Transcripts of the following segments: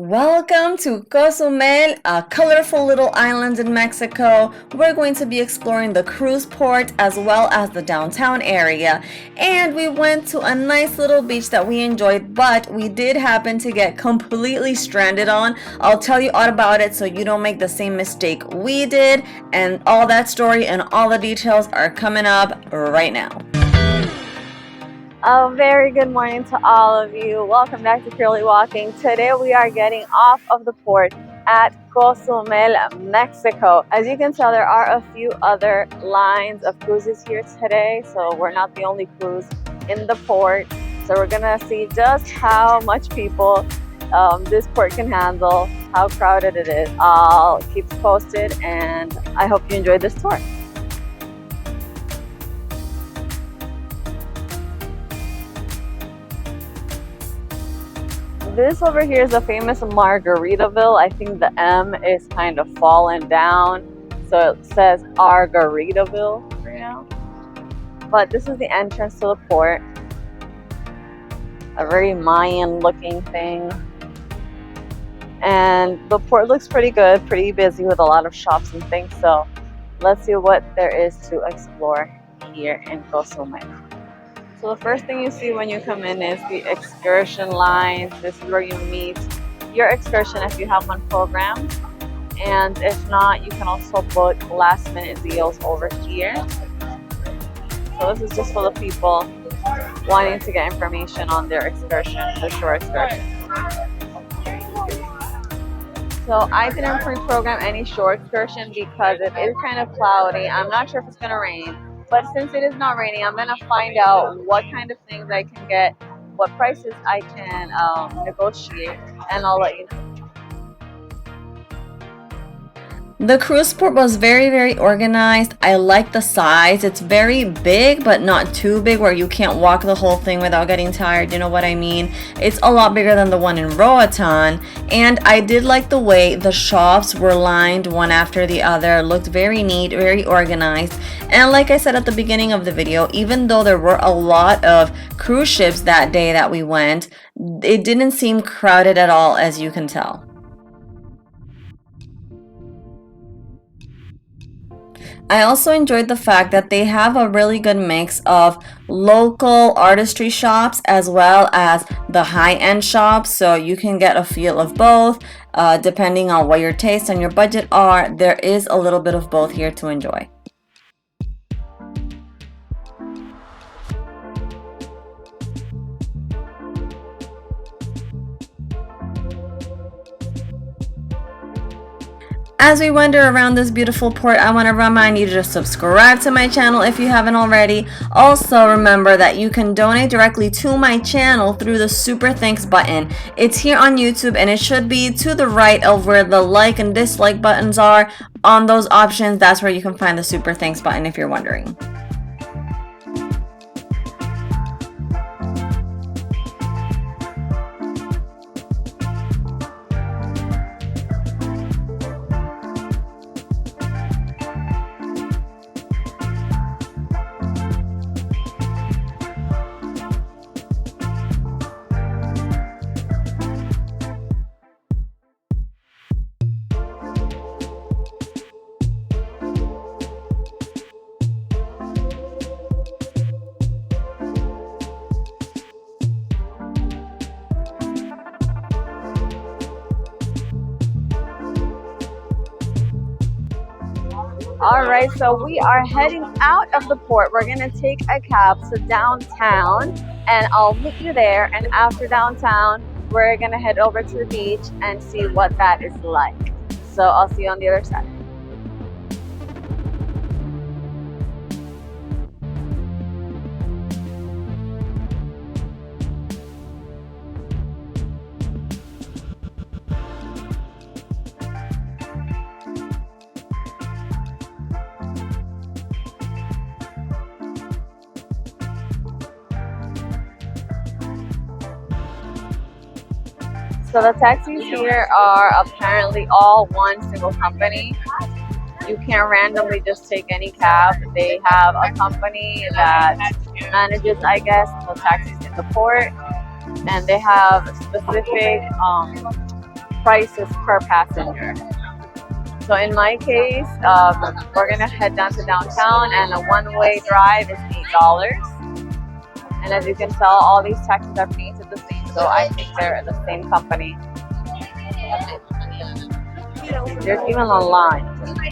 Welcome to Cozumel, a colorful little island in Mexico. We're going to be exploring the cruise port as well as the downtown area. And we went to a nice little beach that we enjoyed, but we did happen to get completely stranded on. I'll tell you all about it so you don't make the same mistake we did. And all that story and all the details are coming up right now. A very good morning to all of you. Welcome back to Purely Walking. Today we are getting off of the port at Cozumel, Mexico. As you can tell, there are a few other lines of cruises here today, so we're not the only cruise in the port. So we're gonna see just how much people this port can handle, how crowded it is. I'll keep you posted, and I hope you enjoyed this tour. This over here is a famous Margaritaville. I think the M is kind of fallen down, so it says Margaritaville right now. But this is the entrance to the port. A very Mayan looking thing. And the port looks pretty good, pretty busy with a lot of shops and things. So let's see what there is to explore here in Cozumel. So the first thing you see when you come in is the excursion lines. This is where you meet your excursion if you have one programmed. And if not, you can also book last minute deals over here. So this is just for the people wanting to get information on their excursion, the shore excursion. So I didn't pre-program any shore excursion because it is kind of cloudy. I'm not sure if it's going to rain. But since it is not raining, I'm going to find out what kind of things I can get, what prices I can negotiate, and I'll let you know. The cruise port was very organized. I like the size. It's very big, but not too big where you can't walk the whole thing without getting tired. You know what I mean? It's a lot bigger than the one in Roatan. And I did like the way the shops were lined one after the other. It looked very neat, very organized. And like I said at the beginning of the video, even though there were a lot of cruise ships that day that we went, it didn't seem crowded at all, as you can tell. I also enjoyed the fact that they have a really good mix of local artistry shops as well as the high-end shops, so you can get a feel of both. Depending on what your taste and your budget are, there is a little bit of both here to enjoy. As we wander around this beautiful port, I want to remind you to just subscribe to my channel if you haven't already. Also, remember that you can donate directly to my channel through the Super Thanks button. It's here on YouTube and it should be to the right of where the like and dislike buttons are. On those options, that's where you can find the Super Thanks button if you're wondering. Alright, so we are heading out of the port. We're going to take a cab to downtown and I'll meet you there. And after downtown, we're going to head over to the beach and see what that is like. So I'll see you on the other side. So the taxis here are apparently all one single company. You can't randomly just take any cab. They have a company that manages, I guess, the taxis in the port, and they have specific prices per passenger. So in my case, we're gonna head down to downtown, and a one-way drive is $8. And as you can tell, all these taxis are painted the same, so I think they're the same company. There's even a line,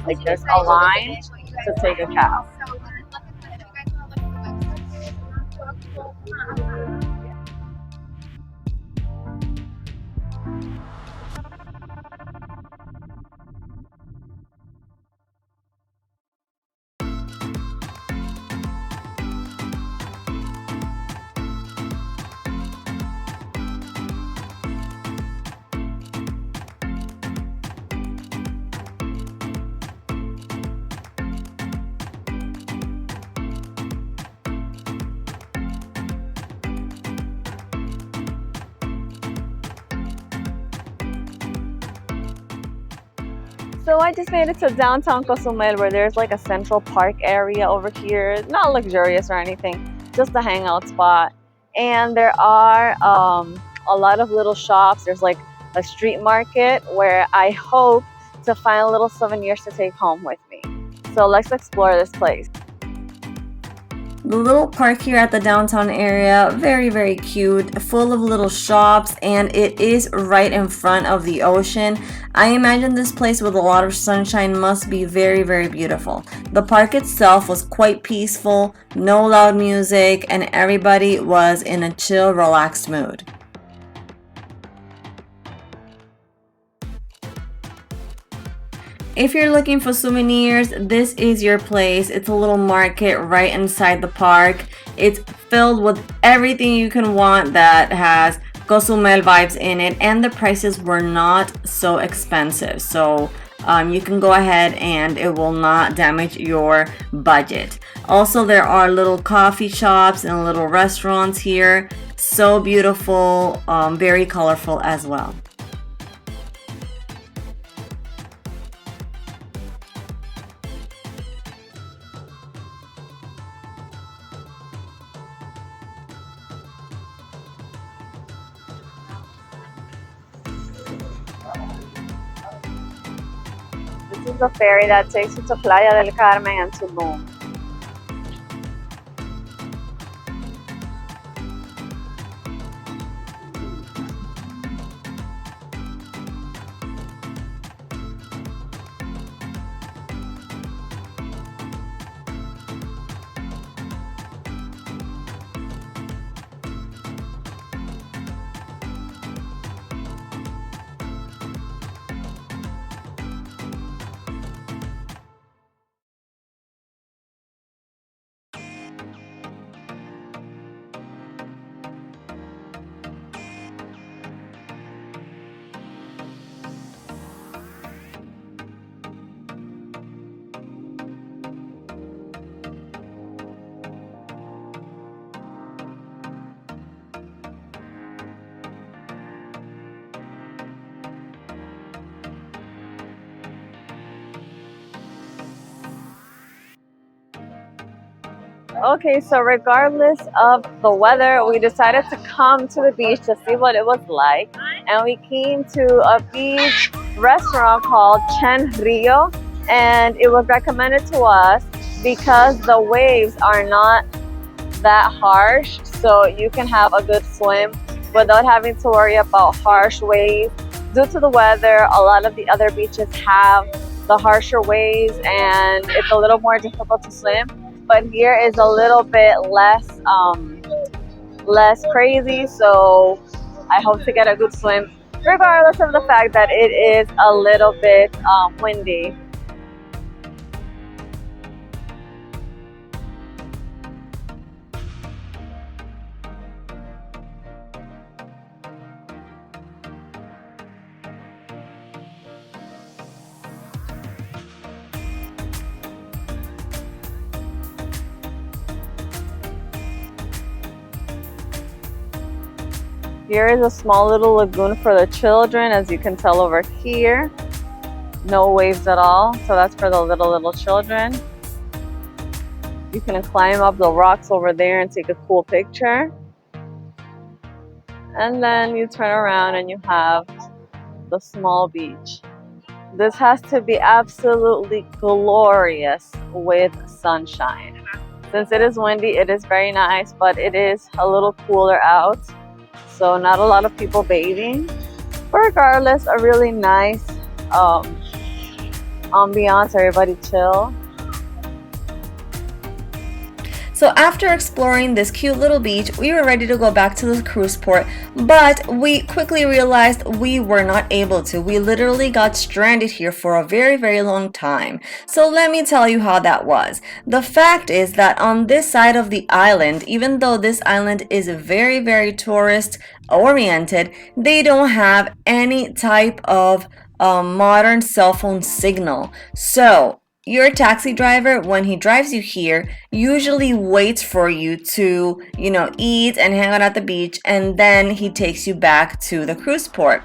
like there's a line to take a cab. So I just made it to downtown Cozumel, where there's like a central park area over here. Not luxurious or anything, just a hangout spot. And there are a lot of little shops. There's like a street market where I hope to find little souvenirs to take home with me. So let's explore this place. The little park here at the downtown area, very, very cute, full of little shops, and it is right in front of the ocean. I imagine this place with a lot of sunshine must be very, very beautiful. The park itself was quite peaceful, no loud music, and everybody was in a chill, relaxed mood. If you're looking for souvenirs, this is your place. It's a little market right inside the park. It's filled with everything you can want that has Cozumel vibes in it, and the prices were not so expensive. So you can go ahead and it will not damage your budget. Also, there are little coffee shops and little restaurants here. So beautiful, very colorful as well. This is a ferry that takes you to Playa del Carmen and Tulum. Okay, so regardless of the weather, we decided to come to the beach to see what it was like. And we came to a beach restaurant called Chen Rio. And it was recommended to us because the waves are not that harsh. So you can have a good swim without having to worry about harsh waves. Due to the weather, a lot of the other beaches have the harsher waves and it's a little more difficult to swim. But here is a little bit less crazy, so I hope to get a good swim, regardless of the fact that it is a little bit windy. Here is a small little lagoon for the children, as you can tell over here. No waves at all, so that's for the little children. You can climb up the rocks over there and take a cool picture. And then you turn around and you have the small beach. This has to be absolutely glorious with sunshine. Since it is windy, it is very nice, but it is a little cooler out, so not a lot of people bathing. But regardless, a really nice ambiance, everybody chill. So after exploring this cute little beach, we were ready to go back to the cruise port, but we quickly realized we were not able to. We literally got stranded here for a very, very long time. So let me tell you how that was. The fact is that on this side of the island, even though this island is very, very tourist oriented, they don't have any type of modern cell phone signal. So your taxi driver, when he drives you here, usually waits for you to, eat and hang out at the beach, and then he takes you back to the cruise port.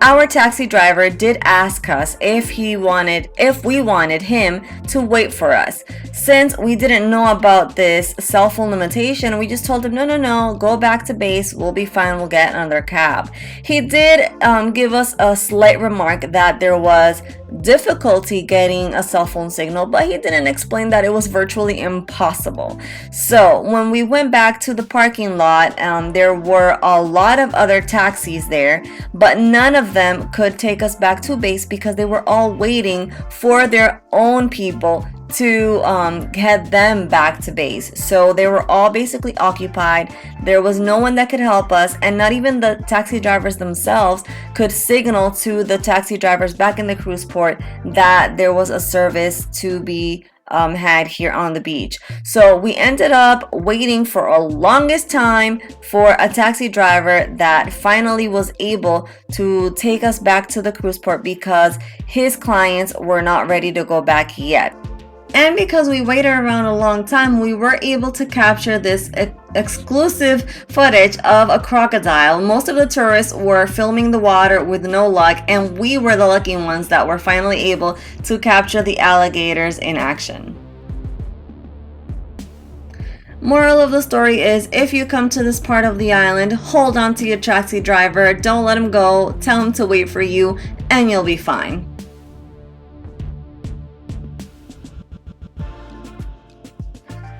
Our taxi driver did ask us if we wanted him to wait for us. Since we didn't know about this cell phone limitation, we just told him, no, go back to base. We'll be fine. We'll get another cab. He did give us a slight remark that there was difficulty getting a cell phone signal, but he didn't explain that it was virtually impossible. So when we went back to the parking lot, there were a lot of other taxis there, but none of them could take us back to base because they were all waiting for their own people to head them back to base. So they were all basically occupied. There was no one that could help us, and not even the taxi drivers themselves could signal to the taxi drivers back in the cruise port that there was a service to be had here on the beach. So we ended up waiting for a longest time for a taxi driver that finally was able to take us back to the cruise port because his clients were not ready to go back yet. And because we waited around a long time, we were able to capture this exclusive footage of a crocodile. Most of the tourists were filming the water with no luck, and we were the lucky ones that were finally able to capture the alligators in action. Moral of the story is, if you come to this part of the island, hold on to your taxi driver, don't let him go, tell him to wait for you, and you'll be fine.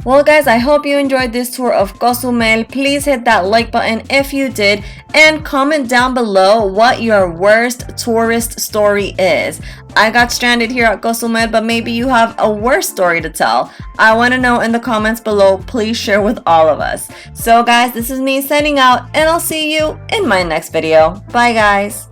Well guys, I hope you enjoyed this tour of Cozumel. Please hit that like button if you did, and comment down below what your worst tourist story is. I got stranded here at Cozumel, but maybe you have a worse story to tell. I want to know in the comments below. Please share with all of us. So guys, this is me signing out, and I'll see you in my next video. Bye guys.